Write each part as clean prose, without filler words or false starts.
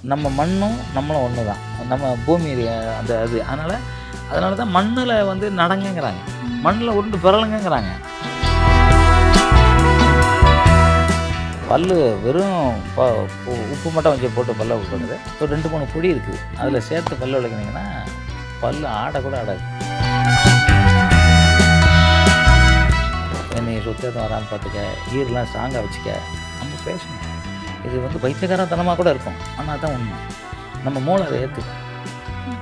நம்ம மண்ணும் நம்மளும் ஒன்று தான். நம்ம பூமி அந்த அதனால தான் மண்ணில் வந்து நடங்கங்கிறாங்க, மண்ணில் உருண்டு பிறலுங்கிறாங்க. பல்லு வெறும் உப்பு மட்டும் கொஞ்சம் போட்டு பல்ல விடுறது, ஒரு 2-3 பொடி இருக்குது, அதில் சேர்த்து பல்ல விளக்குனீங்கன்னா பல்லு ஆடக்கூட ஆடாது. என்னை சுத்தம் வராமல் பார்த்துக்க, ஈரெலாம் ஸ்ட்ராங்காக வச்சுக்க, நம்ம பேசணும். இது வந்து பைத்தியக்காரத்தனமாக கூட இருக்கும், ஆனால் அதுதான் உண்மை. நம்ம மூளை அதை ஏற்றுக்கும்.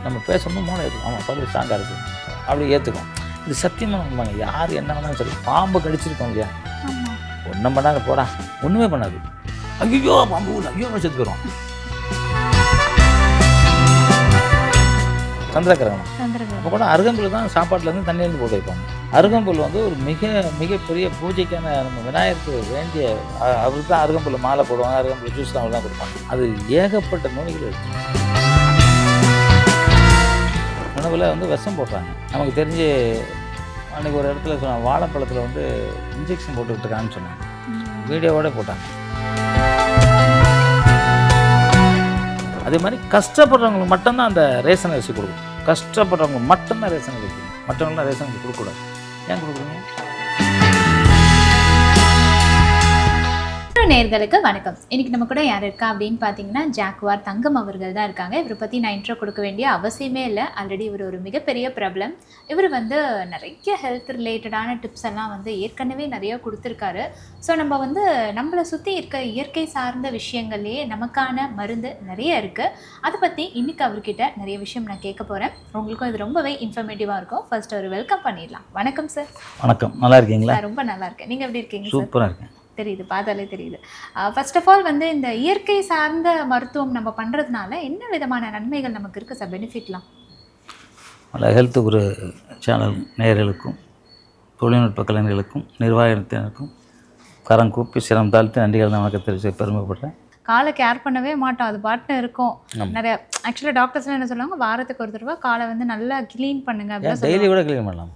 நம்ம பேசணும், மூளை ஏற்றுக்கும். ஆமாம், பல்லு ஸ்ட்ராங்காக இருக்குது, அப்படி ஏற்றுக்கும். இது சத்தியமாக உண்மைங்க. யார் என்ன வேணாலும் சரி, பாம்பு கடிச்சிருக்கோம் இல்லையா, ஒன்றும் பண்ணாது, போடா, ஒன்றுமே பண்ணாது. ஐயோ பாம்பு, ஐயோ செத்துக்கிறோம். சந்திரகிரகணம் அப்போ கூட அருகம்புல் தான் சாப்பாட்டிலேருந்து தண்ணியிலேருந்து போட்டு வைப்பாங்க. அருகம்புல் வந்து ஒரு மிகப்பெரிய பூஜைக்கான, நம்ம விநாயகருக்கு வேண்டிய, அவருக்கு தான் அருகம்புல் மாலை போடுவாங்க, அருகம்புல் ஜூஸ் தான் தான் கொடுப்பாங்க. அது ஏகப்பட்ட நோய்கள் இருக்குது. உணவில் வந்து விஷம் போடுறாங்க. நமக்கு தெரிஞ்சு அன்றைக்கி ஒரு இடத்துல சொன்னாங்க, வாழைப்பழத்தில் வந்து இன்ஜெக்ஷன் போட்டுக்கிட்டு இருக்கான்னு சொன்னாங்க, வீடியோவோட போட்டாங்க. அதே மாதிரி கஷ்டப்படுறவங்களுக்கு மட்டும்தான் அந்த ரேஷன் அரிசி கொடுக்கும். கஷ்டப்படுறவங்க மட்டும்தான் ரேஷன் அரிசி கொடுக்கும், மற்றவங்களாம் ரேஷன் அரிசி கொடுக்கக்கூடாது. ஏன் கொடுக்குறீங்க? நேயர்களுக்கு வணக்கம். இன்னைக்கு நம்ம கூட யார் இருக்கா அப்படின்னு பார்த்தீங்கன்னா, ஜாக்குவார் தங்கம் அவர்கள் தான் இருக்காங்க. இவரை பற்றி நான் இன்ட்ரோ கொடுக்க வேண்டிய அவசியமே இல்லை. ஆல்ரெடி இவர் ஒரு மிகப்பெரிய ப்ராப்ளம். இவர் வந்து நிறைய ஹெல்த் ரிலேட்டடான டிப்ஸ் எல்லாம் வந்து ஏற்கனவே நிறைய கொடுத்துருக்காரு. ஸோ நம்ம வந்து நம்மளை சுற்றி இருக்க இயற்கை சார்ந்த விஷயங்கள்லேயே நமக்கான மருந்து நிறைய இருக்குது. அதை பற்றி இன்னைக்கு அவர்கிட்ட நிறைய விஷயம் நான் கேட்க போகிறேன். உங்களுக்கும் இது ரொம்பவே இன்ஃபர்மேட்டிவாக இருக்கும். ஃபர்ஸ்ட் ஒரு வெல்கம் பண்ணிடலாம். வணக்கம் சார். வணக்கம், நல்லா இருக்கீங்களா? ரொம்ப நல்லா இருக்கேன். நீங்கள் எப்படி இருக்கீங்க? சூப்பராக இருக்கேன். தெரியுது, பார்த்தாலே தெரியுது. ஃபர்ஸ்ட் ஆஃப் ஆல் வந்து இந்த இயற்கை சார்ந்த மருத்துவம் நம்ம பண்ணுறதுனால என்ன விதமான நன்மைகள் நமக்கு இருக்குது சார், பெனிஃபிட்லாம்? ஹெல்த் குரு சேனல் நேயர்களுக்கும் தொழில்நுட்ப கலைஞர்களுக்கும் நிர்வாகத்தினருக்கும் கரம் கூப்பி சிரம் தாழ்த்தி நன்றிகள் வணக்கம் தெரிவித்து பெருமைப்படுறேன். காலை கேர் பண்ணவே மாட்டோம், அது பாட்டுன்னு இருக்கும். நிறைய ஆக்சுவலாக டாக்டர்ஸ்லாம் என்ன சொல்லுவாங்க, வாரத்துக்கு ஒரு தடவை காலை வந்து நல்லா க்ளீன் பண்ணுங்க அப்படின்னு. டெய்லி கூட க்ளீன் பண்ணலாம்.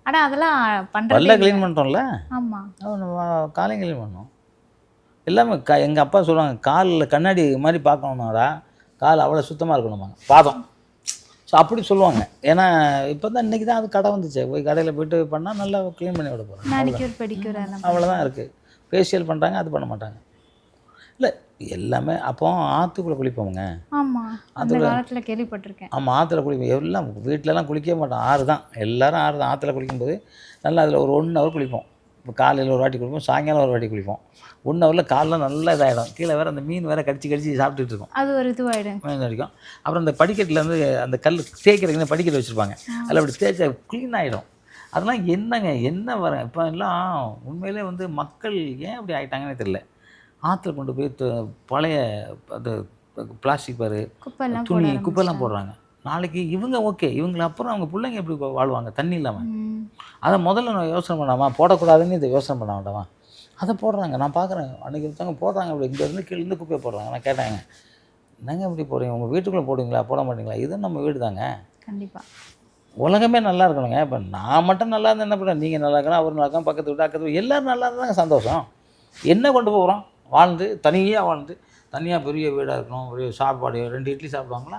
ஆனால் அதெல்லாம் பண்ணுறது நல்லா க்ளீன் பண்ணுறோம்ல. ஆமாம், நம்ம காலையும் க்ளீன் பண்ணோம். எல்லாமே எங்கள் அப்பா சொல்லுவாங்க, காலில் கண்ணாடி மாதிரி பார்க்கணும்னாடா கால் அவ்வளோ சுத்தமாக இருக்கணுமா, பாதம். ஸோ அப்படி சொல்லுவாங்க. ஏன்னா இப்போ தான் இன்றைக்கி தான் அது கடை வந்துச்சு, போய் கடையில் போய்ட்டு பண்ணால் நல்லா க்ளீன் பண்ணி விட போகிறாங்க. மேனிக்யூர் பெடிக்யூர் அவ்வளோதான் இருக்குது. ஃபேஷியல் பண்ணுறாங்க, அது பண்ண மாட்டாங்க. இல்லை எல்லாமே அப்போ ஆற்றுக்குள்ளே குளிப்போங்க. ஆமாம், அந்த காலத்தில் கேள்விப்பட்டிருக்கேன். ஆமாம், ஆற்றுல குளிப்போம். எல்லாம் வீட்டிலலாம் குளிக்கவே மாட்டோம், ஆறு தான், எல்லோரும் ஆறு தான். ஆற்றுல குளிக்கும்போது நல்லா அதில் ஒரு 1 ஹவர் குளிப்போம். இப்போ காலையில் ஒரு வாட்டி குளிப்போம், சாயங்காலம் ஒரு வாட்டி குளிப்போம். 1 ஹவரில் காலெலாம் நல்லா இதாகிடும். கீழே வேறு அந்த மீன் வேறு கடிச்சு சாப்பிட்டுட்டு இருக்கோம், அது ஒரு இதுவாகிடும், மீன் அடிக்கும். அப்புறம் அந்த படிக்கட்டிலேருந்து அந்த கல் தேய்க்கிறதுக்குன்னு படிக்கட்டு வச்சுருப்பாங்க, அதில் அப்படி தேய்ச்சா க்ளீன் ஆகிடும். அதெல்லாம் என்னங்க என்ன வர இப்போ எல்லாம் உண்மையிலே வந்து மக்கள் ஏன் அப்படி ஆகிட்டாங்கன்னே தெரியல. ஆற்றுல கொண்டு போய் பழைய அந்த பிளாஸ்டிக் பாரு, துணி குப்பைலாம் போடுறாங்க. நாளைக்கு இவங்க ஓகே, இவங்களை அப்புறம் அவங்க பிள்ளைங்க எப்படி வாழ்வாங்க தண்ணி இல்லாமல்? அதை முதல்ல நான் யோசனை பண்ணாமா, போடக்கூடாதுன்னு இதை யோசனை பண்ண வேண்டாமா? அதை போடுறாங்க, நான் பார்க்குறேன். அன்றைக்கி ஒருத்தவங்க போடுறாங்க, அப்படி இங்கேருந்து கீழேருந்து குப்பையை போடுறாங்க. நான் கேட்டாங்க, என்னங்க இப்படி போடுறீங்க, உங்கள் வீட்டுக்குள்ளே போடுவீங்களா, போட மாட்டீங்களா? இது நம்ம வீடு தாங்க. கண்டிப்பாக உலகமே நல்லா இருக்கணுங்க. இப்போ நான் மட்டும் நல்லா இருந்தால் என்ன பண்ணுறேன், நீங்கள் நல்லா இருக்கணும், அவர் நல்லா இருக்கணும், பக்கத்து வீட்டு அக்கத்து வீட்டு எல்லோரும் நல்லா இருந்தாங்க சந்தோஷம். என்ன கொண்டு போகிறோம், வாழ்ந்து தனியாக பெரிய வீடாக இருக்கணும், பெரிய சாப்பாடு 2 இட்லி சாப்பிடுவாங்களா,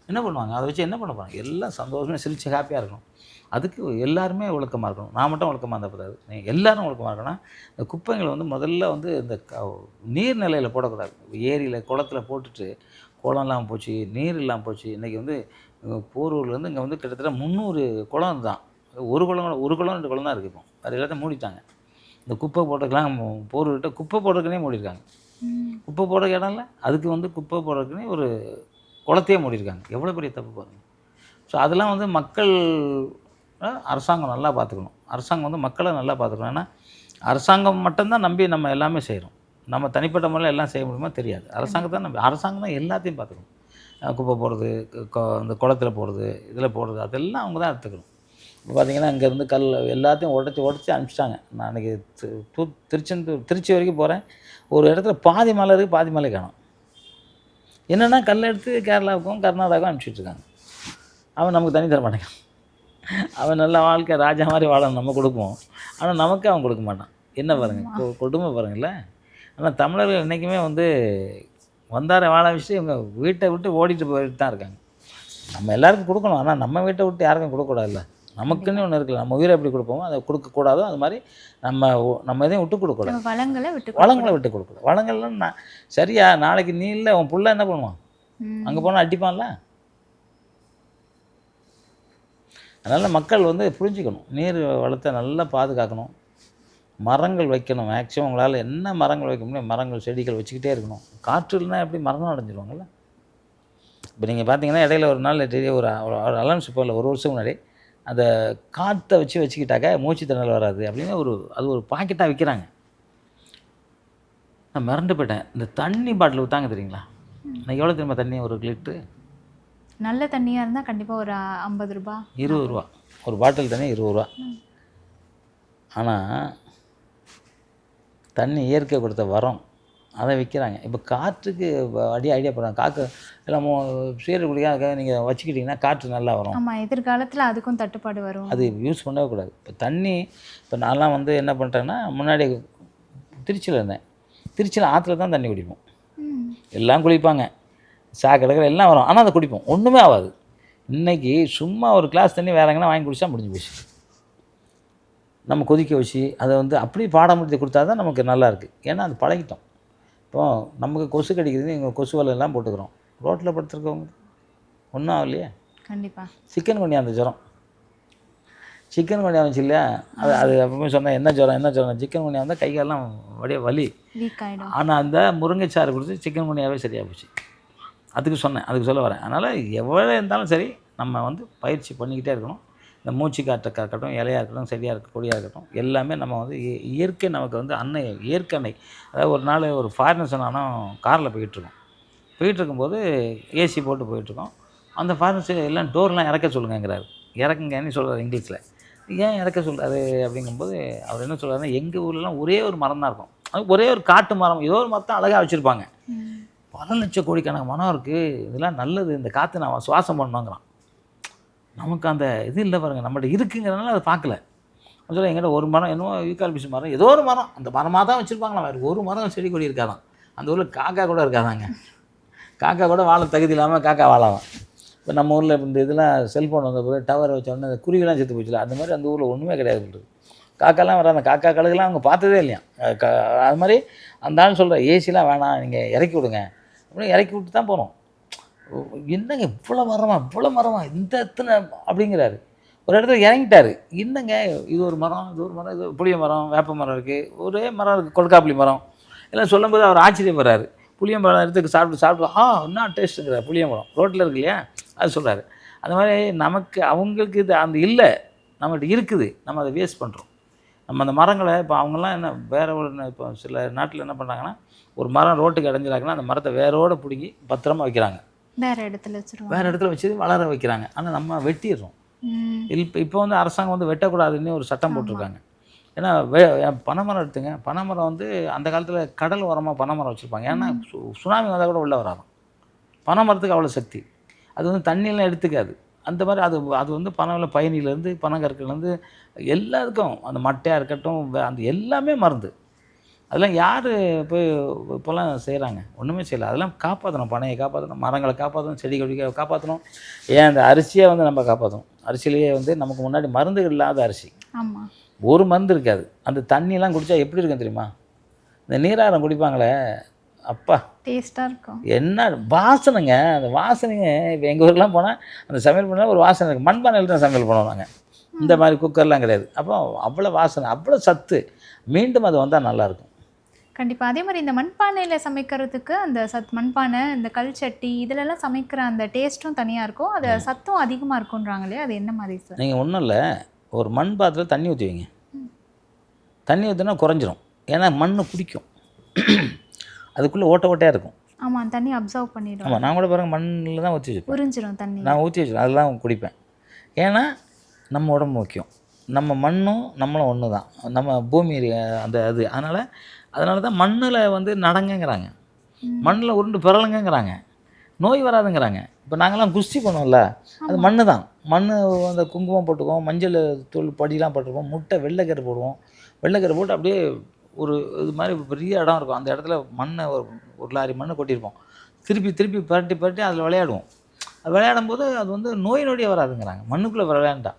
என்ன பண்ணுவாங்க? அதை வச்சு என்ன பண்ண போகிறாங்க? எல்லாம் சந்தோஷமாக சிரித்து ஹாப்பியாக இருக்கணும். அதுக்கு எல்லாருமே ஒழுக்கமாக இருக்கணும். நான் மட்டும் ஒழுக்கமாக இருந்தப்படாது, நீங்கள் எல்லோரும் ஒழுக்கமாக இருக்கணும். இந்த குப்பைங்களை வந்து முதல்ல வந்து இந்த நீர்நிலையில் போடக்கூடாது. ஏரியில் குளத்தில் போட்டுட்டு குளம்லாம் போச்சு, நீர் இல்லாமல் போச்சு. இன்றைக்கி வந்து போரூர்லேருந்து இங்கே வந்து கிட்டத்தட்ட 300 குளம் தான். ஒரு குளம் 2 குளம் தான் இருக்குது. இப்போ அது எல்லாத்தையும் மூடிட்டாங்க. இந்த குப்பை போடுறதுக்கெலாம் போர்கிட்ட குப்பை போடுறதுக்குனே மூடியிருக்காங்க. குப்பை போடுற இடம் இல்லை, அதுக்கு வந்து குப்பை போடுறதுக்குனே ஒரு குளத்தையே மூடியிருக்காங்க. எவ்வளோ பெரிய தப்பு பாருங்கள். ஸோ அதெல்லாம் வந்து மக்கள், அரசாங்கம் நல்லா பார்த்துக்கணும். அரசாங்கம் வந்து மக்களை நல்லா பார்த்துக்கணும். ஏன்னா அரசாங்கம் மட்டும்தான் நம்பி நம்ம எல்லாமே செய்கிறோம். நம்ம தனிப்பட்ட முறையில் எல்லாம் செய்ய முடியுமா தெரியாது. அரசாங்கத்தை நம்பி, அரசாங்கம் தான் எல்லாத்தையும் பார்த்துக்கணும். குப்பை போடுறது, இந்த குளத்தில் போடுறது, இதில் போடுறது, அதெல்லாம் அவங்க தான் எடுத்துக்கணும். இப்போ பார்த்திங்கன்னா இங்கேருந்து கல் எல்லாத்தையும் உடச்சி அனுப்பிச்சிட்டாங்க. நான் அன்றைக்கி திருச்சி வரைக்கும் போகிறேன். ஒரு இடத்துல பாதி மலை இருக்குது, பாதி மலை காணும். என்னென்னா கல் எடுத்து கேரளாவுக்கும் கர்நாடகாவுக்கும் அனுப்பிச்சிட்ருக்காங்க. அவன் நமக்கு தண்ணி தர மாட்டேங்கான். அவன் நல்ல வாழ்க்கை ராஜா மாதிரி வாழணும், நம்ம கொடுப்போம். ஆனால் நமக்கு அவன் கொடுக்க மாட்டான். என்ன பாருங்கள், கொடுமை பாருங்கள்ல. ஆனால் தமிழர்கள் என்றைக்குமே வந்து வந்தார வாழ வச்சு இவங்க வீட்டை விட்டு ஓடிட்டு போயிட்டு தான் இருக்காங்க. நம்ம எல்லாருக்கும் கொடுக்கணும், ஆனால் நம்ம வீட்டை விட்டு யாருக்கும் கொடுக்கக்கூடாதுல்ல. நமக்குன்னு ஒன்று இருக்குல்ல, நம்ம உயிரை எப்படி கொடுப்போமோ அதை கொடுக்கக்கூடாதோ அது மாதிரி நம்ம எதையும் விட்டு கொடுக்கக்கூடாது. நம்ம வளங்களை விட்டு வளங்களை விட்டு கொடுக்கக்கூடாது. வளங்கள்லாம் சரியா நாளைக்கு நீ இல்லை உன் புள்ள என்ன பண்ணுவான்? அங்கே போனால் அடிப்பான்ல. அதனால் மக்கள் வந்து புரிஞ்சுக்கணும், நீர் வளத்தை நல்லா பாதுகாக்கணும், மரங்கள் வைக்கணும். மேக்ஸிமம் உங்களால் என்ன மரங்கள் வைக்க முடியும் மரங்கள் செடிகள் வச்சுக்கிட்டே இருக்கணும். காற்று இல்லைனா எப்படி மரணம் அடைஞ்சிருவாங்கல்ல. இப்போ நீங்கள் பார்த்தீங்கன்னா இடையில ஒரு நாள் ஒரு அலர்ன்ஸ் போகல, ஒரு வருஷம் முன்னாடி அந்த காற்றை வச்சுக்கிட்டாக்க மூச்சு திணறல் வராது அப்படின்னு அது ஒரு பாக்கெட்டாக விற்கிறாங்க. நான் மிரண்டு போயிட்டேன். இந்த தண்ணி பாட்டில் விற்றாங்க தெரியுங்களா? நான் எவ்வளோ தெரியுமா தண்ணி ஒரு லிட்ரு? நல்ல தண்ணியாக இருந்தால் கண்டிப்பாக ஒரு 50 ரூபா 20 ரூபா ஒரு பாட்டில் தண்ணி 20 ரூபா. ஆனால் தண்ணி இயற்கை கொடுத்த வரம் அதை விற்கிறாங்க. இப்போ காற்றுக்கு ஐடியா பண்ணுறாங்க. காற்று எல்லாம் சீரர் குடிக்காக நீங்கள் வச்சுக்கிட்டிங்கன்னா காற்று நல்லா வரும். ஆமாம், எதிர்காலத்தில் அதுக்கும் தட்டுப்பாடு வரும். அது யூஸ் பண்ணவே கூடாது. இப்போ தண்ணி இப்போ நான்லாம் வந்து என்ன பண்ணிட்டேன்னா, முன்னாடி திருச்சியில் இருந்தேன். திருச்சியில் ஆற்றுல தான் தண்ணி குடிப்போம். எல்லாம் குளிப்பாங்க, சாக்கடைக்கிற எல்லாம் வரும், ஆனால் அதை குடிப்போம், ஒன்றுமே ஆகாது. இன்றைக்கி சும்மா ஒரு கிளாஸ் தண்ணி வேற எங்கன்னா வாங்கி குடித்தா முடிஞ்சு போச்சு. நம்ம கொதிக்க வச்சு அதை வந்து அப்படியே பாடமுறுத்தி கொடுத்தா தான் நமக்கு நல்லாயிருக்கு. ஏன்னா அது பழகிட்டோம். இப்போ நமக்கு கொசு கடிக்கிறது இங்கே கொசு வலையெல்லாம் போட்டுக்கிறோம். ரோட்டில் படுத்துருக்கவங்க ஒன்றும் ஆகலையே. கண்டிப்பாக சிக்கன் குனியா அந்த ஜுரம், சிக்கன் குனியா வந்துச்சு இல்லையா? அது எப்பவுமே சொன்னேன் என்ன ஜுரம் சிக்கன் குனியா வந்தால் கை காலெலாம் அப்படியே வலி வீக் ஆகிடும். ஆனால் அந்த முருங்கைச்சாறு கொடுத்து சிக்கன் குனியாவே சரியாக போச்சு. அதுக்கு சொல்ல வரேன். அதனால் எவ்வளோ இருந்தாலும் சரி நம்ம வந்து பயிற்சி பண்ணிக்கிட்டே இருக்கணும். இந்த மூச்சு காற்றுக்காக இருக்கட்டும், இலையாக இருக்கட்டும், செடியாக இருக்கட்டும், கொடியாக இருக்கட்டும், எல்லாமே நம்ம வந்து இயற்கை நமக்கு வந்து இயற்கை அன்னை. அதாவது ஒரு நாள் ஒரு ஃபாரினர் சொன்னாலும் காரில் போயிட்டுருக்கும்போது ஏசி போட்டு போயிட்டுருக்கோம். அந்த ஃபாரினர்ஸ் எல்லாம் டோர்லாம் இறக்க சொல்லுங்கிறாரு. இறக்குங்கன்னு சொல்கிறார் இங்கிலீஷில். ஏன் இறக்க சொல்கிறாரு அப்படிங்கும்போது அவர் என்ன சொல்கிறாருன்னா, எங்கள் ஊர்லலாம் ஒரே ஒரு மரம் தான் இருக்கும், அது ஒரே ஒரு காட்டு மரம், ஏதோ ஒரு மரத்தை அழகாக வச்சுருப்பாங்க. பல லட்சம் கோடிக்கணக்கு மரம் இருக்குது, இதெல்லாம் நல்லது, இந்த காற்று நான் சுவாசம் பண்ணணுங்கிறான். நமக்கு அந்த இது இல்லை பாருங்கள், நம்மகிட்ட இருக்குங்கிறதுனால அதை பார்க்கல. சொல்ல எங்கிட்ட ஒரு மரம் என்னவோ யூகாலிப்டஸ் மரம், ஏதோ ஒரு மரம், அந்த மரமாக தான் வச்சுருப்பாங்களா, வேறு ஒரு மரம் செடி கொடி இருக்காதான். அந்த ஊரில் காக்கா கூட இருக்காதாங்க. காக்கா கூட வாழ தகுதி இல்லாமல் காக்கா வாழலாம். இப்போ நம்ம ஊரில் இந்த இதெல்லாம் செல்ஃபோன் வந்த போது டவர் வச்ச உடனே அந்த குருவிலாம் செத்து போச்சுல, அந்த மாதிரி அந்த ஊரில் ஒன்றுமே கிடையாது. காக்காலாம் வராங்க, காக்கா கழுகுலாம் அவங்க பார்த்ததே இல்லையா. அது மாதிரி அந்த ஆள் சொல்கிற ஏசிலாம் வேணாம், நீங்கள் இறக்கி விடுங்க அப்படின்னு இறக்கி விட்டு தான் போகிறோம். என்னங்க இவ்வளோ மரமா இந்த எத்தனை அப்படிங்கிறாரு. ஒரு இடத்துல இறங்கிட்டார். என்னங்க இது ஒரு மரம், இது புளிய மரம், வேப்ப மரம் இருக்குது, ஒரே மரம் இருக்குது, கொல்காப்புளி மரம் எல்லாம் சொல்லும்போது அவர் ஆச்சரியப்படுறாரு. புளிய மரம் எடுத்து சாப்பிட்டு என்ன டேஸ்ட்டுங்கிறார். புளிய மரம் ரோட்டில் இருக்கு இல்லையா, அது சொல்கிறாரு. அந்த மாதிரி நமக்கு அவங்களுக்கு இது அந்த இல்லை, நம்மகிட்ட இருக்குது, நம்ம அதை வேஸ்ட் பண்ணுறோம். நம்ம அந்த மரங்களை இப்போ அவங்கெல்லாம் என்ன வேறு ஒரு இப்போ சில நாட்டில் என்ன பண்ணுறாங்கன்னா, ஒரு மரம் ரோட்டுக்கு அடைஞ்சிடாங்கன்னா அந்த மரத்தை வேரோடு பிடுங்கி பத்திரமா வைக்கிறாங்க, வேறு இடத்துல வச்சு வளர வைக்கிறாங்க. ஆனால் நம்ம வெட்டிடுறோம். இப்போ வந்து அரசாங்கம் வந்து வெட்டக்கூடாதுன்னு ஒரு சட்டம் போட்டிருக்காங்க. ஏன்னா பனைமரம் எடுத்துங்க, பனைமரம் வந்து அந்த காலத்தில் கடல் ஓரமாக பனைமரம் வச்சுருப்பாங்க. ஏன்னா சுனாமி வந்தால் கூட உள்ளே வராதான். பனைமரத்துக்கு அவ்வளோ சக்தி, அது வந்து தண்ணியெல்லாம் எடுத்துக்காது. அந்த மாதிரி அது வந்து பனையில் பயணிலேருந்து பனங்கற்கள்லேருந்து எல்லாத்துக்கும், அந்த மட்டையாக இருக்கட்டும், அந்த எல்லாமே மருந்து. அதெல்லாம் யார் போய் இப்போல்லாம் செய்கிறாங்க? ஒன்றுமே செய்யலை. அதெல்லாம் காப்பாற்றணும், பனையை காப்பாற்றணும், மரங்களை காப்பாற்றணும், செடி கொடியை காப்பாற்றணும். ஏன் அந்த அரிசியை வந்து நம்ம காப்பாற்றணும். அரிசியிலேயே வந்து நமக்கு முன்னாடி மருந்துகள் இல்லாத அரிசி, ஒரு மருந்து இருக்காது. அந்த தண்ணியெல்லாம் குடித்தா எப்படி இருக்கும் தெரியுமா? இந்த நீராரம் குடிப்பாங்களே, அப்பா டேஸ்ட்டாக இருக்கும். என்ன வாசனைங்க, அந்த வாசனைங்க. இப்போ எங்கள் ஊருக்குலாம் போனால் அந்த சமையல் பண்ணால் ஒரு வாசனை இருக்குது. மண்பானையில் தான் சமையல் பண்ணுவோம் நாங்கள், இந்த மாதிரி குக்கர்லாம் கிடையாது. அப்போ அவ்வளோ வாசனை, அவ்வளோ சத்து. மீண்டும் அது வந்தால் நல்லாயிருக்கும். கண்டிப்பாக. அதே மாதிரி இந்த மண்பானையில் சமைக்கிறதுக்கு அந்த மண்பானை, இந்த கல் சட்டி இதிலெல்லாம் சமைக்கிற அந்த டேஸ்ட்டும் தனியாக இருக்கும், அது சத்தும் அதிகமாக இருக்குன்றாங்களே, அது என்ன மாதிரி சார்? நீங்கள் ஒன்றும் இல்லை, ஒரு மண் பாத்திரத்தில் தண்ணி ஊற்றி வைங்க. தண்ணி ஊற்றினா குறைஞ்சிரும். ஏன்னா மண் பிடிக்கும், அதுக்குள்ளே ஓட்டையாக இருக்கும். ஆமாம், தண்ணி அப்சர்வ் பண்ணிடும். ஆமாம், நான் கூட பாருங்கள் மண்ணில் தான் ஊற்றி வச்சுப்பேன். உறிஞ்சிரும் தண்ணி, நான் ஊற்றி வச்சுருவேன், அதெல்லாம் குடிப்பேன். ஏன்னா நம்ம உடம்பு முக்கியம், நம்ம மண்ணும் நம்மளும் ஒன்று தான், நம்ம பூமி அந்த அது. அதனால தான் மண்ணில் வந்து நடங்கங்கிறாங்க, மண்ணில் உருண்டு பிறலுங்கிறாங்க, நோய் வராதுங்கிறாங்க. இப்போ நாங்கள்லாம் குஸ்தி பண்ணுவோம்ல, அது மண்ணு தான். மண் அந்த குங்குமம் போட்டுக்குவோம், மஞ்சள் தூள் படிலாம் போட்டுருவோம், முட்டை வெள்ளைக்கரு போடுவோம். வெள்ளைக்கரு போட்டு அப்படியே ஒரு இது மாதிரி பெரிய இடம் இருக்கும், அந்த இடத்துல மண்ணை ஒரு லாரி மண்ணை கொட்டியிருப்போம். திருப்பி திருப்பி பரட்டி பரட்டி அதில் விளையாடுவோம். அது விளையாடும்போது அது வந்து நோய் நொடியே வராதுங்கிறாங்க, மண்ணுக்குள்ளே விளையாண்டா.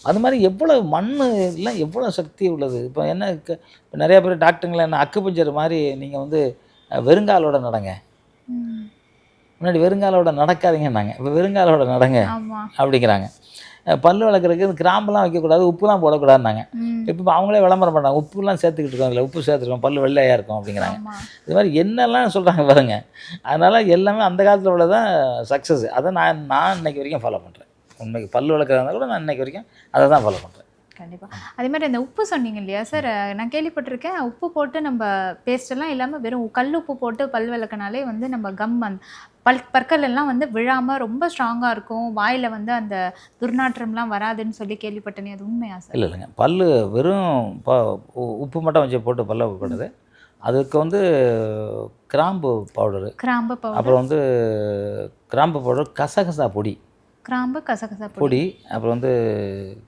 அது மாதிரி எவ்வளோ எல்லாம் எவ்வளோ சக்தி உள்ளது. இப்போ என்ன இப்போ நிறையா பேர் டாக்டருங்களா என்ன அக்குபஞ்சர் மாதிரி நீங்கள் வந்து வெறுங்காலோட நடங்க, ம். முன்னாடி வெறுங்காலோட நடக்காதீங்கன்னாங்க, இப்போ வெறுங்காலோட நடங்க ஆமா. அப்படிங்கிறாங்க. பல் விளக்குறதுக்கு இந்த கிராம்பெலாம் வைக்கக்கூடாது, உப்புலாம் போடக்கூடாதுன்னாங்க. ம். இப்போ அவங்களே விளம்பரம் பண்ணாங்க, உப்புலாம் சேர்த்துக்கிட்டு இருக்கோம், இல்லை உப்பு சேர்த்துருக்கோம், பல் வெள்ளையாக இருக்கும் அப்படிங்கிறாங்க. ஆமா. இது மாதிரி என்னெல்லாம் சொல்கிறாங்க பாருங்க. அதனால் எல்லாமே அந்த காலத்தில் உள்ளதான் சக்ஸஸ். அதை நான் இன்னைக்கு வரைக்கும் ஃபாலோ பண்ணுறேன். உண்மைக்கு பல் விளக்குறதா இருந்தால் கூட நான் இன்னைக்கு வரைக்கும் அதை தான் ஃபாலோ பண்ணுறேன். கண்டிப்பா. அதே மாதிரி அந்த உப்பு சொன்னீங்க இல்லையா சார், நான் கேள்விப்பட்டிருக்கேன். உப்பு போட்டு நம்ம பேஸ்ட் எல்லாம் இல்லாம வெறும் கல் உப்பு போட்டு பல் விளக்குனாலே வந்து நம்ம அந்த பற்கள் எல்லாம் வந்து விழாம ரொம்ப ஸ்ட்ராங்கா இருக்கும். வாயில வந்து அந்த துர்நாற்றம்லாம் வராதுன்னு சொல்லி கேள்விப்பட்டேனே, அது உண்மையா சார்? இல்லைங்க, பல் வெறும் உப்பு மட்டும் வச்சு போட்டு பல்ல வைக்கக்கூடாது. அதுக்கு வந்து கிராம்பு பவுடரு, கிராம்பு பவுடர், அப்புறம் வந்து கிராம்பு பவுடர், கசகசா பொடி கிராம்பு கசகசா பொடி, பொடி, அப்புறம் வந்து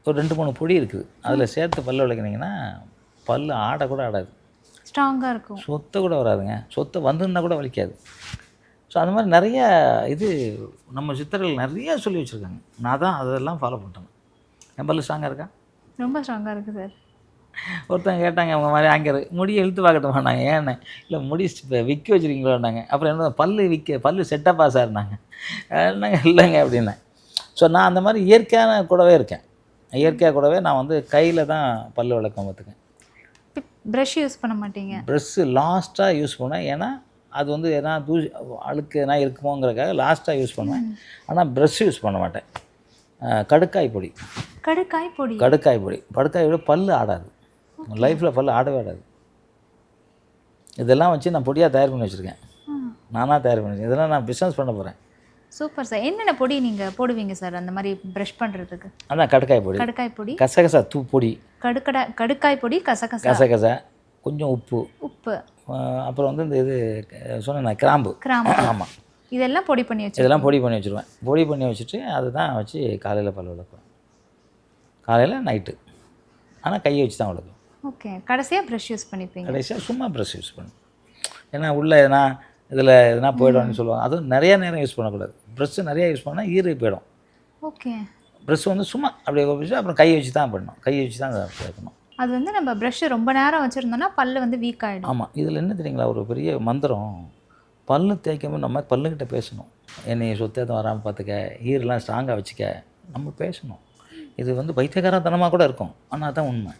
ஒரு 2 3 பொடி இருக்குது. அதில் சேர்த்து பல் விளக்குனீங்கன்னா பல் ஆடக்கூட ஆடாது, ஸ்ட்ராங்கா இருக்கும். சொத்தை கூட வராதுங்க. சொத்தை வந்திருந்தால் கூட வலிக்காது. ஸோ அந்த மாதிரி நிறைய இது நம்ம சித்தர்கள் நிறைய சொல்லி வச்சுருக்காங்க. நான் தான் அதெல்லாம் ஃபாலோ பண்ணுறேன். என் பல்லு ஸ்ட்ராங்காக இருக்கா? ரொம்ப ஸ்ட்ராங்கா இருக்கு சார். ஒருத்தவங்க கேட்டாங்க, அவங்க மாதிரி ஆங்கர் முடியை இழுத்து பார்க்கட்டு மாட்டாங்க. ஏன்னு இல்லை, முடி விற்க வச்சுருக்கீங்களோன்னாங்க. அப்புறம் என்ன பல்லு செட்டப்பாக சார்னாங்க. என்னங்க இல்லைங்க அப்படின்னேன். ஸோ நான் அந்த மாதிரி இயற்கையான கூடவே இருக்கேன். இயற்கையாக கூடவே நான் வந்து கையில் தான் பல் விளக்கம் பார்த்துக்கேன். ப்ரஷ் யூஸ் பண்ண மாட்டீங்க? ப்ரெஷ்ஷு லாஸ்ட்டாக யூஸ் பண்ணேன். ஏன்னா அது வந்து எதனா அழுக்கு எதனா இருக்குமோங்கிறதுக்காக லாஸ்ட்டாக யூஸ் பண்ணுவேன். ஆனால் ப்ரெஷ் யூஸ் பண்ண மாட்டேன். கடுக்காய் பொடி, கடுக்காய் பொடி, கடுக்காய் பொடி பல் ஆடாது. லைஃப்பில் பல் ஆடவே ஆடாது. இதெல்லாம் வச்சு நான் பொடியாக தயார் பண்ணி வச்சுருக்கேன். நானாக தயார் பண்ணி வச்சுருக்கேன். இதெல்லாம் நான் பிஸ்னஸ் பண்ண போகிறேன். Super sir. என்னென்ன பொடி நீங்கள் போடுவீங்க சார் அந்த மாதிரி ப்ரஷ் பண்ணுறதுக்கு? அதான் கடுக்காய் பொடி, கடுக்காய் பொடி, கசகசா பொடி, கடுக்காய் பொடி, கசகசா, கொஞ்சம் உப்பு, அப்புறம் வந்து இந்த இது சொன்னேன் கிராம்பு. ஆமாம், இதெல்லாம் பொடி பண்ணி வச்சு இதெல்லாம் பொடி பண்ணி வச்சுருவேன். பொடி பண்ணி வச்சுட்டு அதுதான் வச்சு காலையில் பல் விளக்குவேன். காலையில் நைட்டு. ஆனால் கையை வச்சு தான் விளக்குவேன். ஓகே. கடைசியாக ப்ரஷ் யூஸ் பண்ணிப்பீங்க? கடைசியாக சும்மா ப்ரஷ் யூஸ் பண்ணுவேன். ஏன்னா உள்ளே எதனா இதில் எதனா போய்டும்னு சொல்லுவாங்க. அதுவும் நிறையா நேரம் யூஸ் பண்ணக்கூடாது. ப்ரெஷ்ஷு நிறையா யூஸ் பண்ணால் ஈரு போயிடும். ஓகே. ப்ரெஷ் வந்து சும்மா அப்படியே வச்சு அப்புறம் கையை வச்சு தான் பண்ணணும். கையை வச்சு தான் வைக்கணும். அது வந்து நம்ம ப்ரஷ்ஷு ரொம்ப நேரம் வச்சுருந்தோம்னா பல் வந்து வீக் ஆகிடும். ஆமாம். இதில் என்ன தெரியுங்களா, ஒரு பெரிய மந்திரம். பல்லு தேய்க்கும்போது நம்ம பல்லுக்கிட்ட பேசணும். என்னை சொத்து எதுவும் வராமல் பார்த்துக்க, ஈரெலாம் ஸ்ட்ராங்காக வச்சுக்க, நம்ம பேசணும். இது வந்து பைத்தியக்காரத்தனமாக கூட இருக்கும், ஆனால் அதுதான் உண்மை.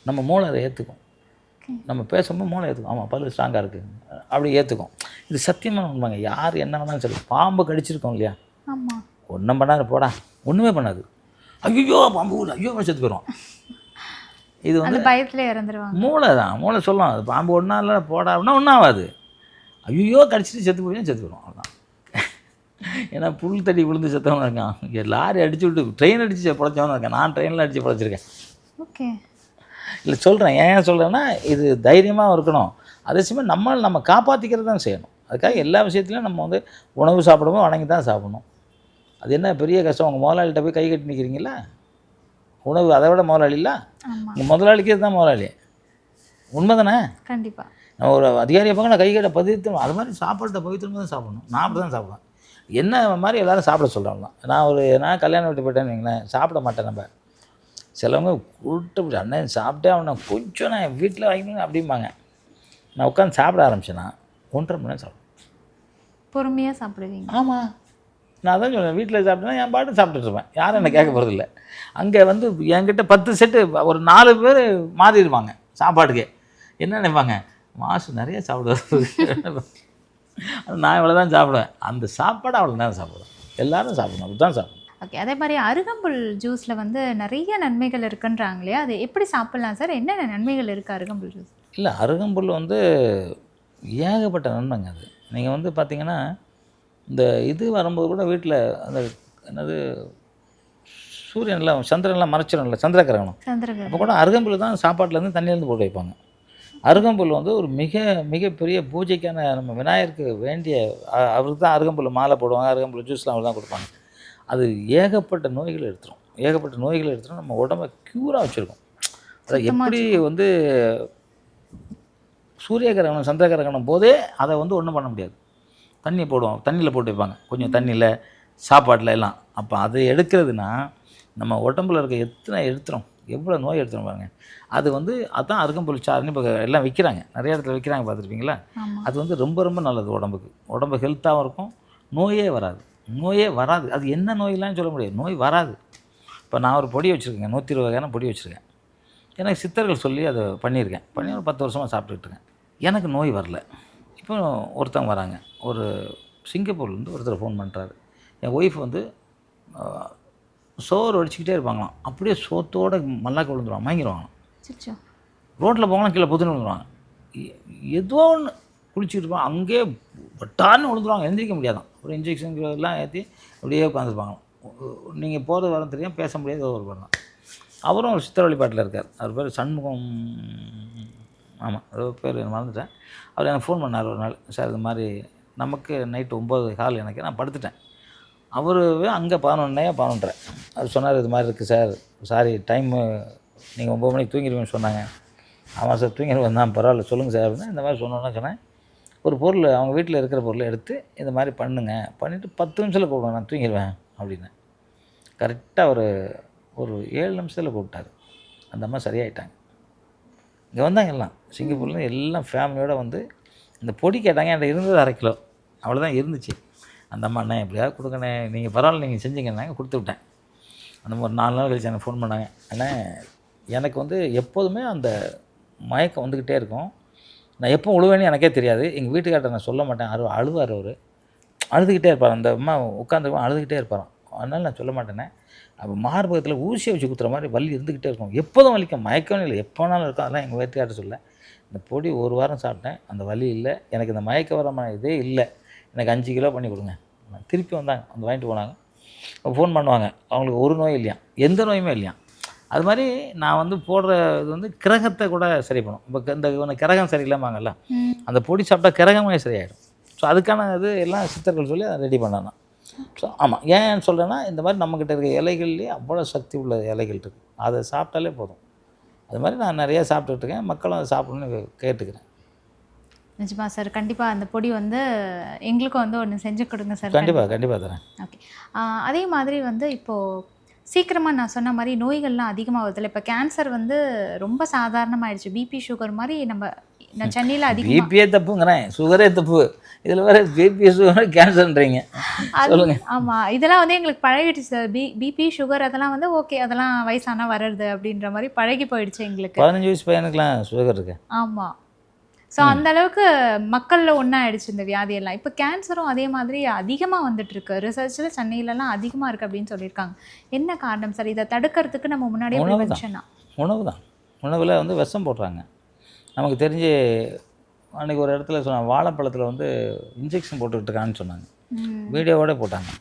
நம்ம மூளை அதை ஏற்றுக்கும். நம்ம பேசும்போது மூளை ஏற்றுக்கும். ஆமாம், பல்லு ஸ்ட்ராங்காக இருக்குது அப்படி ஏற்றுக்கும். இது சத்தியமான உண்மைங்க. யார் என்ன வேணாலும் சரி. பாம்பு கடிச்சிருக்கோம் இல்லையா? ஆமாம். ஒன்றும் பண்ணாது, போடா, ஒன்றுமே பண்ணாது. ஐயோ பாம்பு, ஐயோ செத்து போயிடும். இது வந்து பயத்தில் இறந்துருவாங்க. மூளை தான். மூளை சொல்லும், அது பாம்பு ஒன்றா இல்லை, போடா அப்படின்னா ஒன்றும் ஆகாது. ஐயோ கடிச்சிட்டு செத்து போயிடும், செத்து போயிடும், அவ்வளோதான். ஏன்னா புல் தடி விழுந்து செத்தவன் இருக்கான், இங்கே லாரி அடிச்சு விட்டு ட்ரெயின் அடித்து பிழைச்சவனும் இருக்கேன். நான் ட்ரெயினில் அடித்து பிழைச்சிருக்கேன். ஓகே. இல்லை சொல்கிறேன், ஏன் சொல்கிறேன்னா இது தைரியமாக இருக்கணும். அதே சமயம் நம்ம காப்பாற்றிக்கிறது தான் செய்யணும். அதுக்காக எல்லா விஷயத்துலையும் நம்ம வந்து உணவு சாப்பிடும்போது வணங்கி தான் சாப்பிடணும். அது என்ன பெரிய கஷ்டம்? உங்கள் முதலாளிகிட்ட போய் கை கட்டி நிற்கிறீங்களா? உணவு அதை விட முதலாளி இல்லை, உங்கள் முதலாளிக்கு தான் முதலாளி. உண்மை தானே? கண்டிப்பாக. நான் ஒரு அதிகாரியை பார்க்க நான் கை கட்ட பதித்து அது மாதிரி சாப்பாட்டை பவித்திரமாக தான் சாப்பிடணும். நான் அப்படி தான் சாப்பிடுவேன். என்ன மாதிரி எல்லோரும் சாப்பிட சொல்கிறாங்களாம். நான் கல்யாணம் விட்டு போயிட்டேன்னு வைங்களேன், சாப்பிட மாட்டேன். நம்ம சிலவங்க கூட்டு அண்ணன் சாப்பிட்டே அவனை கொஞ்சம் நான் வீட்டில் வாங்கினேன் அப்படிம்பாங்க. நான் உட்காந்து சாப்பிட ஆரம்பிச்சேன்னா 1.5 மணி நேரம் சாப்பிடுவேன். பொறுமையாக சாப்பிடுவீங்க? ஆமாம். நான் அதான் சொல்லுவேன், வீட்டில் சாப்பிட்டேன்னா என் பாட்டு சாப்பிட்டுருப்பேன், யாரும் என்னை கேட்க போகிறதில்ல. அங்கே வந்து என்கிட்ட 10 செட்டு ஒரு 4 பேர் மாறிடுவாங்க சாப்பாட்டுக்கே. என்ன நினைப்பாங்க, மாசு நிறைய சாப்பிடுவார். நான் இவ்வளோ தான் சாப்பிடுவேன். அந்த சாப்பாடு அவ்வளோ நேரம் சாப்பிடுவேன். எல்லோரும் சாப்பிடணும், அப்படி தான் சாப்பிடணும். ஓகே. அதே மாதிரி அருகம்புல் ஜூஸில் வந்து நிறைய நன்மைகள் இருக்குன்றாங்க இல்லையா? அது எப்படி சாப்பிட்லாம் சார்? என்னென்ன நன்மைகள் இருக்குது அருகம்புல் ஜூஸ்? இல்லை, அருகம்புல் வந்து ஏகப்பட்ட நன்மைங்க. அது நீங்கள் வந்து பார்த்தீங்கன்னா இந்த இது வரும்போது கூட வீட்டில் அந்த என்னது சூரியன்லாம் சந்திரன்லாம் மறைச்சிடும்ல, சந்திரகிரகணம், அப்போ கூட அருகம்புல் தான் சாப்பாட்டிலேருந்து தண்ணியிலேருந்து போட்டு வைப்பாங்க. அருகம்புல் வந்து ஒரு மிகப்பெரிய பூஜைக்கான நம்ம விநாயகருக்கு வேண்டிய அவருக்கு தான் அருகம்புல் மாலை போடுவாங்க, அருகம்புல் ஜூஸ்லாம் அவர் தான் கொடுப்பாங்க. அது ஏகப்பட்ட நோய்களை எடுத்துரும். நம்ம உடம்பை க்யூராக வச்சுருக்கோம். அதை எப்படி வந்து சூரிய கிரகணம் சந்திர கிரகணம் போதே அதை வந்து ஒன்றும் பண்ண முடியாது. தண்ணி போடுவோம், தண்ணியில் போட்டு வைப்பாங்க, கொஞ்சம் தண்ணியில் சாப்பாட்டில் எல்லாம். அப்போ அதை எடுக்கிறதுனா நம்ம உடம்புல இருக்க எத்தனை எடுத்துரும், எவ்வளோ நோய் எடுத்துரும் பாருங்க. அது வந்து அதான் அருகம்புல் சாறுன்னு இப்போ எல்லாம் விற்கிறாங்க, நிறைய இடத்துல விற்கிறாங்க, பார்த்துருப்பீங்களா? அது வந்து ரொம்ப ரொம்ப நல்லது உடம்புக்கு. உடம்பு ஹெல்த்தாகவும் இருக்கும், நோயே வராது. நோயே வராது. அது என்ன நோயெல்லாம் சொல்ல முடியாது, நோய் வராது. இப்போ நான் ஒரு பொடி வச்சுருக்கேங்க, 120 வகையான பொடி வச்சுருக்கேன். எனக்கு சித்தர்கள் சொல்லி அதை பண்ணியிருக்கேன், பண்ணி ஒரு 10 வருஷமாக சாப்பிட்டுருக்கேன். எனக்கு நோய் வரல. இப்போ ஒருத்தவங்க வராங்க, ஒரு சிங்கப்பூர்லேருந்து ஒருத்தர் ஃபோன் பண்ணுறாரு. என் ஒய்ஃப் வந்து சோறு வடிச்சிக்கிட்டே இருப்பாங்களாம், அப்படியே சோத்தோடு மல்லாக்க விழுந்துருவாங்க, மயங்கிடுவாங்களாம். ரோட்டில் போகலாம், கீழே புதுன்னு விழுந்துருவாங்க. ஏதோ ஒன்று குளிச்சுட்டு இருப்பாங்க, அங்கேயே பட்டான்னு விழுந்துருவாங்க, எழுந்திரிக்க முடியாதான். ஒரு இன்ஜெக்ஷன் எல்லாம் ஏற்றி அப்படியே உட்காந்துருப்பாங்களாம். நீங்கள் போகிறது வர தெரியும், பேச முடியாது, ஏதோ ஒரு பண்ணலாம். அவரும் ஒரு சித்திர வழிபாட்டில் இருக்கார், அவர் பேர் சண்முகம், ஆமாம் ஏதோ பேர் மறந்துட்டேன். அவர் எனக்கு ஃபோன் பண்ணார் ஒரு நாள், சார் இது மாதிரி நமக்கு நைட்டு 9 கால் எனக்கு, நான் படுத்துட்டேன். அவர் அங்கே 11:30 அவர் சொன்னார், இது மாதிரி இருக்குது சார், சாரி டைமு நீங்கள் 9 மணிக்கு தூங்கிடுவீங்கன்னு சொன்னாங்க. ஆமாம் சார் தூங்கிடுவேன் தான், பரவாயில்ல சொல்லுங்கள் சார் அப்படின்னு. இந்த மாதிரி சொன்னோன்னா சொன்னேன், ஒரு பொருள் அவங்க வீட்டில் இருக்கிற பொருளை எடுத்து இந்த மாதிரி பண்ணுங்க, பண்ணிவிட்டு 10 நிமிஷத்தில் கூப்பிடுவேன், நான் தூங்கிடுவேன் அப்படின்னு. கரெக்டாக ஒரு 7 நிமிஷத்தில் கூப்பிட்டாரு. அந்த அம்மா சரியாயிட்டாங்க. இங்கே வந்தாங்க எல்லாம், சிங்கப்பூரில் எல்லாம் ஃபேமிலியோடு வந்து இந்த பொடி கேட்டாங்க. என்கிட்ட இருந்தது 1/2 கிலோ அவ்வளோதான் இருந்துச்சு. அந்த அம்மா அண்ணா எப்படியாவது கொடுங்கண்ணே, நீங்கள் பரவாயில்ல நீங்கள் செஞ்சீங்கன்னாங்க, கொடுத்து விட்டேன். அந்த ஒரு 4 நாள் கழிச்சு எனக்கு ஃபோன் பண்ணாங்க, அண்ணே எனக்கு வந்து எப்போதுமே அந்த மயக்கம் வந்துக்கிட்டே இருக்கும், நான் எப்போ விழுவேன்னு எனக்கே தெரியாது, எங்கள் வீட்டுக்கார்ட்ட நான் சொல்ல மாட்டேன், அழுவார் அவர், அழுதுகிட்டே இருப்பார். அந்த அம்மா உட்காந்துருப்போம் அழுதுகிட்டே இருப்பாராம், அதனால் நான் சொல்ல மாட்டேனே. அப்போ மார்பகத்தில் ஊசியை வச்சு குத்துற மாதிரி வலி இருந்துக்கிட்டே இருக்கும், எப்போதும் வலிக்கும், மயக்கமே இல்லை, எப்போனாலும் இருக்கும். அதெல்லாம் எங்கள் வீட்டுக்கார்ட்ட சொல்ல. இந்த பொடி 1 வாரம் சாப்பிட்டேன், அந்த வலி இல்லை, எனக்கு இந்த மயக்க வரமான இதே இல்லை, எனக்கு 5 கிலோ பண்ணி கொடுங்க. திருப்பி வந்தாங்க, வந்து வாங்கிட்டு போனாங்க. ஃபோன் பண்ணுவாங்க, அவங்களுக்கு ஒரு நோய் இல்லையா, எந்த நோயுமே இல்லையா. அது மாதிரி நான் வந்து போடுற இது வந்து கிரகத்தை கூட சரி பண்ணும். இப்போ இந்த கிரகம் சரியில்லாமாங்கல்ல, அந்த பொடி சாப்பிட்டா கிரகமே சரியாயிடும். ஸோ அதுக்கான இது எல்லாம் சித்தர்கள் சொல்லி அதை ரெடி பண்ணலாம். ஸோ ஆமாம், ஏன் சொல்கிறேன்னா இந்த மாதிரி நம்மக்கிட்ட இருக்க இலைகள்லேயே அவ்வளோ சக்தி உள்ள இலைகள் இருக்குது, அதை சாப்பிட்டாலே போதும். அது மாதிரி நான் நிறையா சாப்பிட்டுருக்கேன், மக்களும் அதை சாப்பிடணும்னு கேட்டுக்கிறேன். நிஜமா சார், கண்டிப்பாக அந்த பொடி வந்து எங்களுக்கும் வந்து ஒன்று செஞ்சு கொடுங்க சார். கண்டிப்பாக தரேன். ஓகே. அதே மாதிரி வந்து இப்போது சீக்கிரமாக நான் சொன்ன மாதிரி நோய்கள்லாம் அதிகமாக வருதில்ல. இப்போ கேன்சர் வந்து ரொம்ப சாதாரணமாகிடுச்சு, பிபி சுகர் மாதிரி நம்ம சென்னையில் அதிகம். பிபியே தப்புங்கிறேன், சுகரே தப்பு, இதில் வேறு பிபி சுகர் கேன்சர்ன்றீங்க, சொல்லுங்க. ஆமாம், இதெல்லாம் வந்து எங்களுக்கு பழகிடுச்சு சார். பிபி சுகர் அதெல்லாம் வந்து ஓகே, அதெல்லாம் வயசானால் வர்றது அப்படின்ற மாதிரி பழகி போயிடுச்சு எங்களுக்கு. 15 வயசு பையனுக்குலாம் சுகர் இருக்கு. ஆமாம். ஸோ அந்த அளவுக்கு மக்களில் ஒன்றாயிடுச்சு இந்த வியாதியெல்லாம். இப்போ கேன்சரும் அதே மாதிரி அதிகமாக வந்துட்டுருக்கு, ரிசர்ச்சில் சென்னையிலலாம் அதிகமாக இருக்குது அப்படின்னு சொல்லியிருக்காங்க. என்ன காரணம் சார்? இதை தடுக்கிறதுக்கு நம்ம முன்னாடியே ப்ரிவென்ஷனா? உணவு தான். உணவில் வந்து விஷம் போடுறாங்க. நமக்கு தெரிஞ்சு அன்றைக்கி ஒரு இடத்துல சொன்னாங்க, வாழைப்பழத்தில் வந்து இன்ஜெக்ஷன் போட்டுக்கிட்டு இருக்கான்னு சொன்னாங்க, வீடியோவோட போட்டாங்க.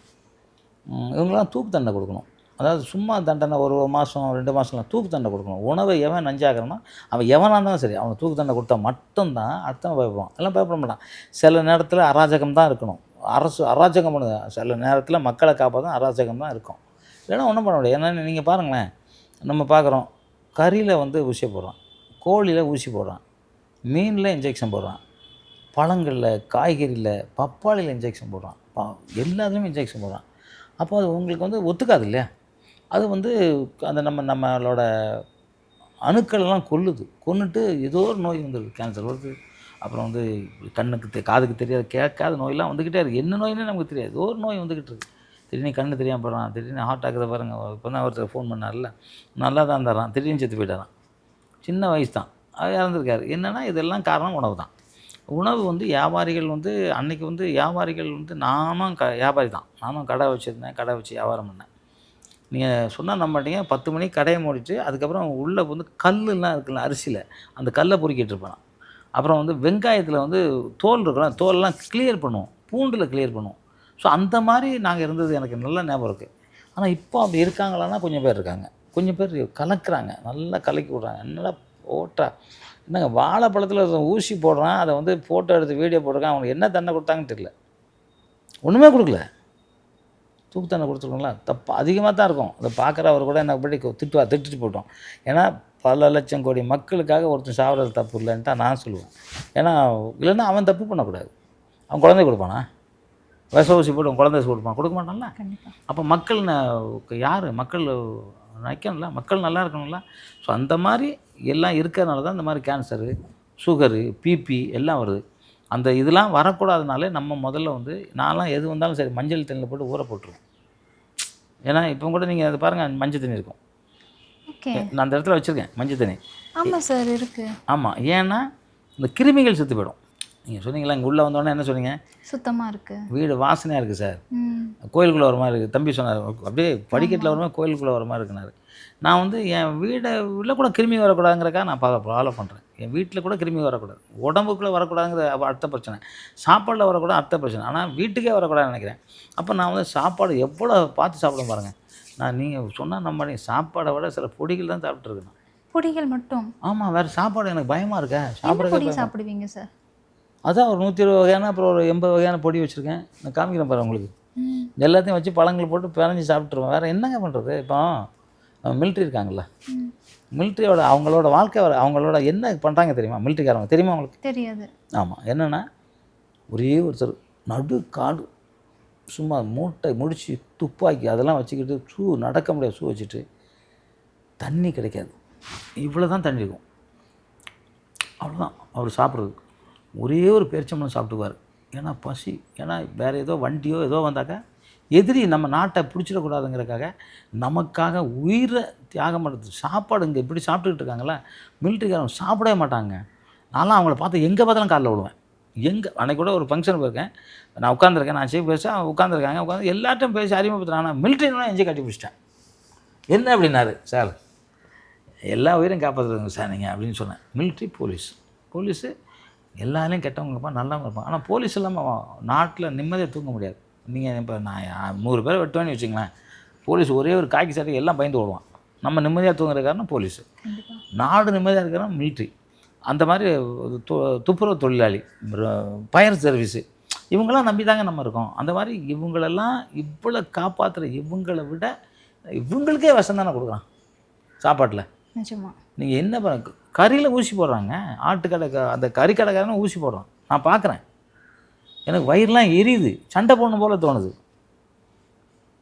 இவங்களாம் தூக்கு தண்டனை கொடுக்கணும். அதாவது சும்மா தண்டனை 1 மாதம் 2 மாதம்லாம் தூக்கு தண்டனை கொடுக்கணும். உணவை எவன் நஞ்சாகிறானோ அவன் எவனாக இருந்தாலும் சரி, அவனுக்கு தூக்கு தண்டனை கொடுத்தா மட்டும்தான் அடுத்தவன் பயப்படுவான். எல்லாம் பயப்பட மாட்டான். சில நேரத்தில் அராஜகம் தான் இருக்கணும், அரசு அராஜகம் பண்ணுது, சில நேரத்தில் மக்களை காப்பாற்ற அராஜகம் தான் இருக்கும், இல்லைன்னா ஒன்றும் பண்ண முடியாது. ஏன்னா நீங்கள் பாருங்களேன், நம்ம பார்க்குறோம், கறியில் வந்து ஊசி போடுறான், கோழியில் ஊசி போடுறான், மீனில் இன்ஜெக்ஷன் போடுறான், பழங்களில் காய்கறியில் பப்பாளியில் இன்ஜெக்ஷன் போடுறான், எல்லாத்துலேயுமே இன்ஜெக்ஷன் போடுறான். அப்போ அது உங்களுக்கு வந்து ஒத்துக்காது இல்லையா? அது வந்து அந்த நம்மளோட அணுக்களெல்லாம் கொன்னுட்டு ஏதோ ஒரு நோய் வந்துடுது, கேன்சர் வருது. அப்புறம் வந்து கண்ணுக்கு காதுக்கு தெரியாது கேட்காத நோயெல்லாம் வந்துக்கிட்டே இருக்குது. என்ன நோயின்னு நமக்கு தெரியாது, ஏதோ ஒரு நோய் வந்துக்கிட்டு இருக்குது. திடீர்னு கண்ணு தெரியாமல் போகிறான், திடீர்னு ஹார்ட் ஆகுறத பாருங்கள். இப்போ தான் ஒருத்தர் ஃபோன் பண்ணார்ல, நல்லா தான் தர்றான், திடீர்னு செத்து போயிட்டாரான், சின்ன வயசு தான், அது இறந்துருக்காரு. என்னென்னா இதெல்லாம் காரணம் உணவு தான். உணவு வந்து வியாபாரிகள் வந்து அன்றைக்கி வந்து வியாபாரிகள் வந்து நானும் வியாபாரி தான், நானும் கடை வச்சுருந்தேன், கடை வச்சு வியாபாரம் பண்ணேன். நீங்கள் சொன்னால் நம்ப மாட்டீங்க, 10 மணிக்கு கடையை மூடிட்டு அதுக்கப்புறம் உள்ளே வந்து கல்லுலாம் இருக்குல்ல அரிசியில், அந்த கல்லை பொறுக்கிட்டு இருப்பேன். அப்புறம் வந்து வெங்காயத்தில் வந்து தோல் இருக்கலாம், தோலெல்லாம் கிளியர் பண்ணுவோம், பூண்டில் கிளியர் பண்ணுவோம். ஸோ அந்த மாதிரி நாங்கள் இருந்தது எனக்கு நல்ல ஞாபகம் இருக்குது. ஆனால் இப்போ அப்படி இருக்காங்களான்னா கொஞ்சம் பேர் இருக்காங்க, கொஞ்சம் பேர் கலக்குறாங்க, நல்லா கலக்கி விட்றாங்க, நல்லா போட்டா என்னங்க வாழைப்பழத்தில் ஊசி போடுறான், அதை வந்து ஃபோட்டோ எடுத்து வீடியோ போட்டிருக்கான், அவனுக்கு என்ன தண்டனை கொடுத்தாங்கன்னு தெரியல, ஒன்றுமே கொடுக்கல. தூக்கு தண்டனை கொடுத்துருக்கோங்களா, தப்பு அதிகமாக தான் இருக்கும். அதை பார்க்குறவர் கூட என்ன படி திட்டுட்டு போட்டோம். ஏன்னா பல லட்சம் கோடி மக்களுக்காக ஒருத்தன் சாப்பிட்றது தப்பு இல்லைன்ட்டு நான் சொல்லுவேன். ஏன்னா இல்லைன்னா அவன் தப்பு பண்ணக்கூடாது, அவன் குழந்தை கொடுப்பானா, விஷ ஊசி போட்டு உன் குழந்தை கொடுப்பான், கொடுக்க மாட்டான்ல. கண்டிப்பா. அப்போ மக்கள் யார் மக்கள் நிற்கணும்ல, மக்கள் நல்லா இருக்கணும்ல. ஸோ அந்த மாதிரி எல்லாம் இருக்கிறதுனால தான் இந்த மாதிரி கேன்சரு, சுகரு, பிபி எல்லாம் வருது. அந்த இதெல்லாம் வரக்கூடாதுனாலே நம்ம முதல்ல வந்து நான்லாம் எது வந்தாலும் சரி மஞ்சள் தண்ணியில் போட்டு ஊற போட்டுருவேன். ஏன்னா இப்போ கூட நீங்கள் அதை பாருங்கள், மஞ்சள் தண்ணி இருக்கும். ஓகே. நான் அந்த இடத்துல வச்சுருக்கேன் மஞ்சள் தண்ணி. ஆமாம் சார் இருக்கு. ஆமாம், ஏன்னா இந்த கிருமிகள் செத்து போயிடும். நீங்கள் சொன்னீங்களா இங்கே உள்ளே வந்தோடனே என்ன சொன்னீங்க? சுத்தமாக இருக்கு. வீடு வாசனையாக இருக்குது சார், ம். கோயிலுக்குள்ளே வர மாதிரி இருக்குது. தம்பி சொன்னார், அப்படியே படிக்கட்டில் வர மாதிரி கோயிலுக்குள்ளே வர மாதிரி இருக்குனாரு. நான் வந்து என் வீடை உள்ள கூட கிருமி வரக்கூடாதுங்கிறக்கா நான் ஃபாலோ பண்ணுறேன். என் வீட்டில் கூட கிருமி வரக்கூடாது, உடம்புக்குள்ளே வரக்கூடாதுங்கிற அடுத்த பிரச்சனை, சாப்பாடில் வரக்கூடாது அடுத்த பிரச்சனை, ஆனால் வீட்டுக்கே வரக்கூடாதுன்னு நினைக்கிறேன். அப்போ நான் வந்து சாப்பாடு எவ்வளோ பார்த்து சாப்பிட பாருங்கள். நான் நீங்கள் சொன்னால் நம்ம சாப்பாடை விட சில பொடிகள் தான் சாப்பிட்ருக்கேன். பொடிகள் மட்டும்? ஆமாம், வேறு சாப்பாடு எனக்கு பயமாக இருக்கா பொடி சாப்பிட்றதுக்கு. சாப்பிடுவீங்க சார்? அதான் ஒரு 120 வகையான, அப்புறம் ஒரு 80 வகையான பொடி வச்சுருக்கேன். நான் காமிக்கிறேன் பாரு உங்களுக்கு. எல்லாத்தையும் வச்சு பழங்கள் போட்டு பிணைஞ்சி சாப்பிட்ருவேன். வேறு என்னங்க பண்ணுறது? இப்போ மிலிட்ரி இருக்காங்கல்ல, மிலிட்ரியோட அவங்களோட வாழ்க்கை அவங்களோட என்ன பண்ணுறாங்க தெரியுமா? மிலிட்ரிக்காரங்க தெரியுமா உங்களுக்கு? தெரியாது. ஆமாம், என்னென்னா ஒரே ஒருத்தர் நடு காடு சும்மா மூட்டை முடிச்சு துப்பாக்கி அதெல்லாம் வச்சுக்கிட்டு நடக்க முடியாது, ஷூ வச்சுட்டு, தண்ணி கிடைக்காது, இவ்வளோ தான் தண்ணி இருக்கும், அவ்வளோதான் அவர் சாப்பிட்றது. ஒரே ஒரு பேரிச்சம்பழம் சாப்பிட்டுக்குவார். ஏன்னா பசி, ஏன்னா வேறு ஏதோ வண்டியோ ஏதோ வந்தாக்கா எதிரி நம்ம நாட்டை பிடிச்சிடக்கூடாதுங்கிறக்காக நமக்காக உயிரை தியாகம் பண்ணுறது. சாப்பாடு இங்கே இப்படி சாப்பிட்டுக்கிட்டு இருக்காங்களா, மிலிட்ரிக்காரங்க சாப்பிடவே மாட்டாங்க. நான்லாம் அவங்கள பார்த்து எங்கே பார்த்தாலும் காலில் விடுவேன். அன்றைக்கி கூட ஒரு ஃபங்க்ஷன் போயிருக்கேன், நான் உட்காந்துருக்கேன், நான் சீஃப் பேச உட்காந்துருக்காங்க, உட்காந்து எல்லார்ட்டும் பேசி அறிமுகப்படுத்துறேன். ஆனால் மிலிட்ரினா எஞ்சி கட்டி பிடிச்சிட்டேன். என்ன அப்படின்னாரு, சார் எல்லா உயிரையும் காப்பாற்றுறதுங்க சார் நீங்கள் அப்படின்னு சொன்னேன். மிலிட்ரி, போலீஸு எல்லாரையும் கெட்டவங்க இருப்பான், நல்லவங்க இருப்பான். ஆனால் போலீஸ் இல்லாமல் நாட்டில் நிம்மதியாக தூங்க முடியாது. நீங்கள் இப்போ நான் 100 பேரை வெட்டுவேன்னு வச்சுங்களேன், போலீஸ் ஒரே ஒரு காக்கி சட்டைக்கு எல்லாம் பயந்து ஓடுவான். நம்ம நிம்மதியாக தூங்குற காரணம் போலீஸு, நாடு நிம்மதியாக இருக்கிற மிலிட்ரி. அந்த மாதிரி துப்புரவு தொழிலாளி, ஃபயர் சர்வீஸு, இவங்களாம் நம்பி தாங்க நம்ம இருக்கோம். அந்த மாதிரி இவங்களெல்லாம் இவ்வளோ காப்பாற்றுற இவங்களை விட இவங்களுக்கே விஷம் தானே கொடுக்குறான் சாப்பாட்டில். நிஜமா நீங்கள் என்ன பண்ண, கறியில் ஊசி போடுறாங்க, ஆட்டுக்கடை அந்த கறிக்கடைக்காரனும் ஊசி போடுறான். நான் பார்க்குறேன், எனக்கு வயிறுலாம் எரியுது, சண்டை போடணும் போல் தோணுது.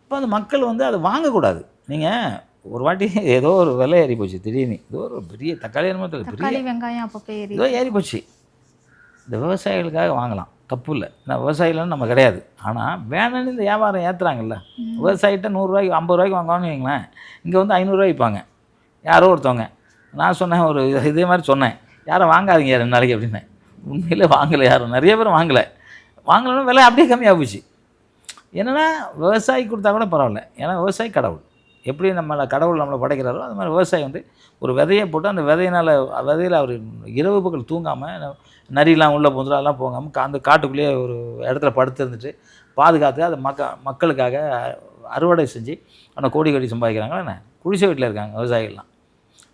இப்போ அந்த மக்கள் வந்து அதை வாங்கக்கூடாது. நீங்கள் ஒரு வாட்டி ஏதோ ஒரு விலை ஏறி போச்சு திடீர்னு, ஏதோ ஒரு பெரிய தக்காளி பெரிய வெங்காயம் அப்போ ஏதோ ஏறி போச்சு. இந்த விவசாயிகளுக்காக வாங்கலாம், தப்பு இல்லை, ஏன்னா விவசாயிகள்னு நம்ம கிடையாது. ஆனால் வேணும்னு இந்த வியாபாரம் ஏற்றுறாங்கல்ல, விவசாயிகிட்ட 100 ரூபாய்க்கு 50 ரூபாய்க்கு வாங்குவான்னு வைங்களேன், இங்கே வந்து 500 ரூபாய்க்கு விற்பாங்க யாரோ ஒருத்தவங்க. நான் சொன்னேன், ஒரு இதே மாதிரி சொன்னேன், யாரும் வாங்காதீங்க 2 நாளைக்கு அப்படின்னேன். உண்மையிலே வாங்கலை, யாரும் நிறைய பேர் வாங்கலைன்னா விலை அப்படியே கம்மியாக போச்சு. என்னென்னா விவசாயி கொடுத்தா கூட பரவாயில்ல, ஏன்னா விவசாயி கடவுள். எப்படி கடவுள் நம்மளை படைக்கிறாரோ அது மாதிரி விவசாயி வந்து ஒரு விதையை போட்டு அந்த விதையில் அவர் இரவு பகல் தூங்காமல், நரியெலாம் உள்ளே போந்துடும் அதெல்லாம் போகாமல் அந்த காட்டுக்குள்ளேயே ஒரு இடத்துல படுத்து இருந்துட்டு பாதுகாத்து அதை மக்களுக்காக அறுவடை செஞ்சு ஆனால் கோடி சம்பாதிக்கிறாங்களா என்ன, குடிசை வீட்டில் இருக்காங்க விவசாயிகள்லாம்.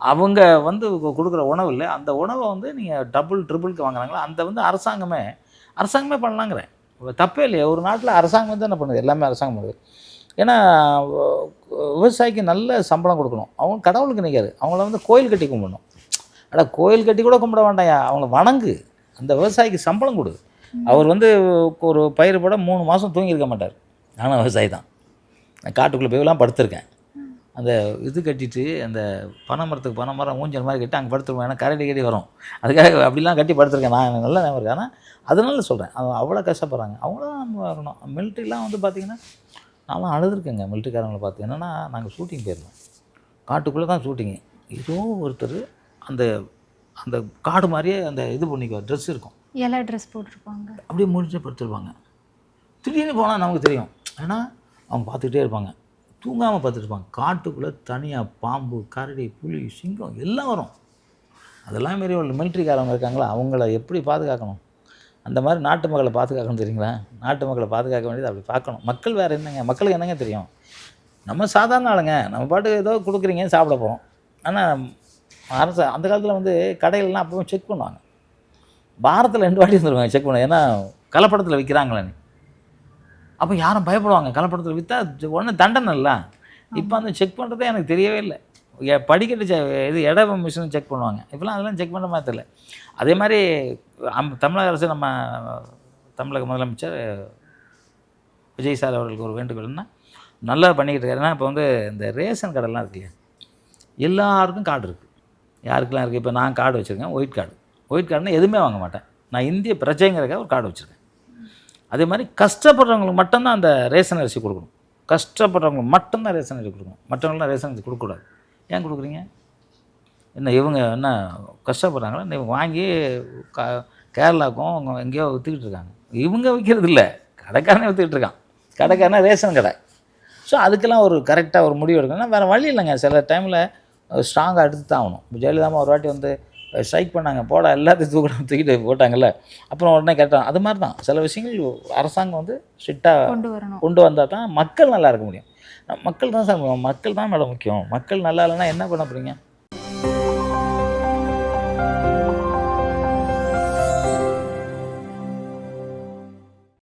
அவங்க வந்து கொடுக்குற உணவு இல்லை, அந்த உணவை வந்து நீங்கள் ட்ரிபிளுக்கு வாங்குறாங்களா, அந்த வந்து அரசாங்கமே பண்ணலாங்கிறேன். தப்பே இல்லையா, ஒரு நாட்டில் அரசாங்கம் தான் என்ன பண்ணுது, எல்லாமே அரசாங்கம் பண்ணுது. ஏன்னா விவசாயிக்கு நல்ல சம்பளம் கொடுக்கணும், அவங்க கடவுளுக்கு நிற்காது, அவங்கள வந்து கோயில் கட்டி கும்பிடணும். கோயில் கட்டி கூட கும்பிட வேண்டாயா, அவங்கள வணங்கு, அந்த விவசாயிக்கு சம்பளம் கொடு. அவர் வந்து ஒரு பயிர் போட 3 மாதம் தூங்கியிருக்க மாட்டார், ஆனால் விவசாயி தான். நான் காட்டுக்குள்ளே போயெல்லாம் படுத்திருக்கேன், அந்த இது கட்டிட்டு அந்த பனைமரம் ஊஞ்சல் மாதிரி கட்டி அங்கே படுத்துருவோம், ஏன்னா கரடி வரும், அதுக்காக அப்படிலாம் கட்டி படுத்திருக்கேன் நான், நல்ல ஞாபகம் இருக்குது. ஆனால் அதனால சொல்கிறேன், அவ்வளோ கஷ்டப்படுறாங்க, அவங்களாம் நம்ம வரணும். மிலிட்ரிலாம் வந்து பார்த்திங்கன்னா நான்லாம் அழுதுருக்கேங்க மிலிட்ரிக்காரங்களை பார்த்து. என்னென்னா நாங்கள் ஷூட்டிங் போயிருந்தோம், காட்டுக்குள்ளே தான் ஷூட்டிங்கு. ஏதோ ஒருத்தர் அந்த அந்த காடு மாதிரியே அந்த இது பண்ணிக்குவார், ட்ரெஸ் இருக்கும், எல்லா ட்ரெஸ் போட்டிருப்பாங்க, அப்படியே முடிச்சு படுத்துருப்பாங்க. திடீர்னு போனால் நமக்கு தெரியும், ஏன்னா அவங்க பார்த்துக்கிட்டே இருப்பாங்க, தூங்காமல் பார்த்துருப்பாங்க. காட்டுக்குள்ளே தனியாக பாம்பு, கரடி, புலி, சிங்கம் எல்லாம் வரும். அதெல்லாம் மாரி ஒரு மிலிட்ரிக்காரவங்க இருக்காங்களா, அவங்கள எப்படி பாதுகாக்கணும், அந்த மாதிரி நாட்டு மக்களை பாதுகாக்கணும் தெரியுங்களா. நாட்டு மக்களை பாதுகாக்க வேண்டியது அப்படி பார்க்கணும். மக்கள் வேறு என்னங்க, மக்களுக்கு என்னங்க தெரியும், நம்ம சாதாரண ஆளுங்க, நம்ம பாட்டு ஏதோ கொடுக்குறீங்க சாப்பிட போகிறோம். ஆனால் அந்த காலத்தில் வந்து கடையிலலாம் அப்பவும் செக் பண்ணுவாங்க, வாரத்தில் 2 வாட்டி வந்துடுவாங்க செக் பண்ணுவாங்க, ஏன்னா கலப்படத்தில் விற்கிறாங்களே. அப்போ யாரும் பயப்படுவாங்க, கலப்படத்தில் விற்றா உடனே தண்டனை இல்லை. இப்போ அந்த செக் பண்ணுறதே எனக்கு தெரியவே இல்லை. படிக்கட்டு இது இட மிஷின் செக் பண்ணுவாங்க, இப்போலாம் அதெல்லாம் செக் பண்ணுற மாதிரி தெரியல. அதே மாதிரி தமிழக அரசு, நம்ம தமிழக முதலமைச்சர் விஜய் சார் அவர்களுக்கு ஒரு வேண்டுகோள்னா நல்லா பண்ணிக்கிட்டு இருக்காரு. ஏன்னா இப்போ வந்து இந்த ரேஷன் கார்டெல்லாம் இருக்கு இல்லையா, எல்லாருக்கும் கார்டு இருக்குது. யாருக்கெல்லாம் இருக்குது? இப்போ நான் கார்டு வச்சுருக்கேன், ஒயிட் கார்டு. ஒயிட் கார்டுனா எதுவுமே வாங்க மாட்டேன். நான் இந்திய பிரஜைங்கிறதுக்காக ஒரு கார்டு வச்சுருக்கேன். அதே மாதிரி கஷ்டப்படுறவங்களுக்கு மட்டும்தான் அந்த ரேஷன் அரிசி கொடுக்கணும். கஷ்டப்படுறவங்களுக்கு மட்டும்தான் ரேஷன் அரிசி கொடுக்கணும். மற்றவங்களாம் ரேஷன் அரிசி கொடுக்கக்கூடாது. ஏன் கொடுக்குறீங்க? என்ன இவங்க என்ன கஷ்டப்படுறாங்களா? இவங்க வாங்கி கேரளாவுக்கும் அவங்க எங்கேயோ விற்றுக்கிட்டு இருக்காங்க. இவங்க விற்கிறது இல்லை, கடைக்காரனே விற்றுக்கிட்டு இருக்கான். கடைக்காரனா ரேஷன் கடை. ஸோ அதுக்கெல்லாம் ஒரு கரெக்டாக ஒரு முடிவு எடுக்கணும்னா வேறு வழி இல்லைங்க. சில டைமில் ஸ்ட்ராங்காக எடுத்து தான் ஆகணும். இப்போ ஜெயலலிதாமா ஒரு வாட்டி வந்து ஸ்ட்ரைக் பண்ணாங்க, போட எல்லாத்தையும் தூக்கிட்டு போட்டாங்கல்ல, அப்புறம் உடனே கேட்டாங்க. அது மாதிரி தான் சில விஷயங்கள் அரசாங்கம் வந்து ஸ்ட்ரிக்டாக கொண்டு வந்தால் தான் மக்கள் நல்லா இருக்க முடியும். மக்கள் தான் சார், மக்கள் தான் மேடம் முக்கியம். மக்கள் நல்லா இல்லைன்னா என்ன பண்ண போகிறீங்க?